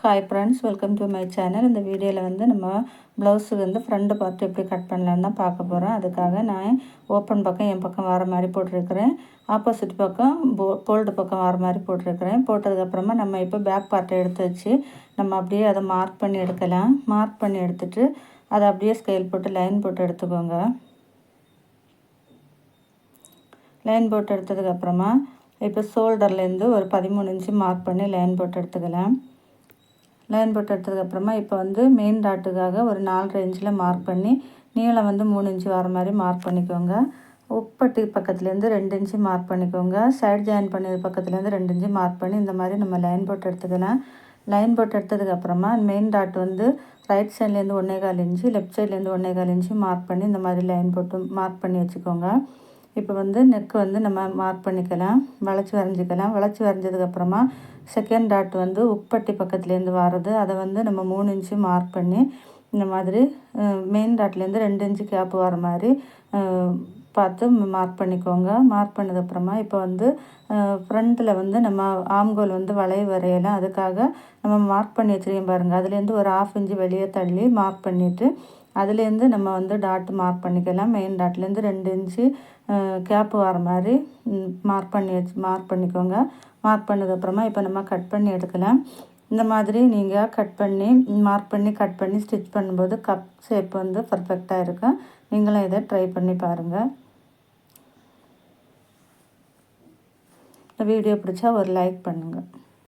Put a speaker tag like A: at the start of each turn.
A: Hi friends, welcome to my channel. இந்த வீடியோவில் வந்து நம்ம ப்ளவுஸுக்கு வந்து ஃப்ரண்ட் பார்ட் எப்படி கட் பண்ணலான்னு தான் பார்க்க போகிறோம். அதுக்காக நான் ஓப்பன் பக்கம் என் பக்கம் வர மாதிரி போட்டிருக்கிறேன், ஆப்போசிட் பக்கம் ஃபோல்டு பக்கம் வர மாதிரி போட்டிருக்கிறேன். போட்டதுக்கப்புறமா நம்ம இப்போ பேக் பார்ட்டை எடுத்து வச்சு நம்ம அப்படியே அதை மார்க் பண்ணி எடுக்கலாம். மார்க் பண்ணி எடுத்துகிட்டு அதை அப்படியே ஸ்கேல் போட்டு லைன் போட்டு எடுத்துக்கோங்க. லைன் போட்டு எடுத்ததுக்கப்புறமா இப்போ ஷோல்டர்லேருந்து ஒரு 13 இன்ச்சு மார்க் பண்ணி லைன் போட்டு எடுத்துக்கலாம். லைன் போட்டு எடுத்ததுக்கப்புறமா இப்போ வந்து மெயின் டாட்டுக்காக ஒரு 4.5 இன்ச்சில் மார்க் பண்ணி நீளம் வந்து 3 இன்ச்சு வர மாதிரி மார்க் பண்ணிக்கோங்க. உப்பட்டி பக்கத்துலேருந்து 2 இன்ச்சு மார்க் பண்ணிக்கோங்க. சைடு ஜாயின் பண்ணது பக்கத்துலேருந்து 2 இன்ச்சு மார்க் பண்ணி இந்த மாதிரி நம்ம லைன் போட்டு எடுத்துக்கலாம். லைன் போட்டு எடுத்ததுக்கப்புறமா மெயின் டாட் வந்து ரைட் சைட்லேருந்து 1.25 இன்ச்சு, லெஃப்ட் சைட்லேருந்து 1.25 இன்ச்சு மார்க் பண்ணி இந்த மாதிரி லைன் போட்டு மார்க் பண்ணி வச்சுக்கோங்க. இப்போ வந்து நெக்கு வந்து நம்ம மார்க் பண்ணிக்கலாம், வளைச்சி வரைஞ்சிக்கலாம். வளைச்சி வரைஞ்சதுக்கப்புறமா செகண்ட் டாட் வந்து உப்பட்டி பக்கத்துலேருந்து வர்றது, அதை வந்து நம்ம 3 இன்ச்சு மார்க் பண்ணி இந்த மாதிரி மெயின் டாட்லேருந்து 2 இன்ச்சு கேப்பு வர மாதிரி பார்த்து மார்க் பண்ணிக்கோங்க. மார்க் பண்ணதுக்கப்புறமா இப்போ வந்து ஃப்ரண்ட்டில் வந்து நம்ம ஆம்கோல் வந்து வரையலாம். அதுக்காக நம்ம மார்க் பண்ணி வச்சுருக்கேன் பாருங்கள், அதுலேருந்து ஒரு 1/2 இன்ச்சு வெளியே தள்ளி மார்க் பண்ணிவிட்டு அதுலேருந்து நம்ம வந்து டாட் மார்க் பண்ணிக்கலாம். மெயின் டாட்லேருந்து 2 இன்ச்சு கேப்பு வர மாதிரி மார்க் பண்ணிக்கோங்க. மார்க் பண்ணதுக்கப்புறமா இப்போ நம்ம கட் பண்ணி எடுக்கலாம். இந்த மாதிரி நீங்கள் கட் பண்ணி கட் பண்ணி ஸ்டிச் பண்ணும்போது கப் ஷேப் வந்து பர்ஃபெக்டாக இருக்கும். நீங்களும் இதை ட்ரை பண்ணி பாருங்கள். இந்த வீடியோ பிடிச்சா ஒரு லைக் பண்ணுங்கள்.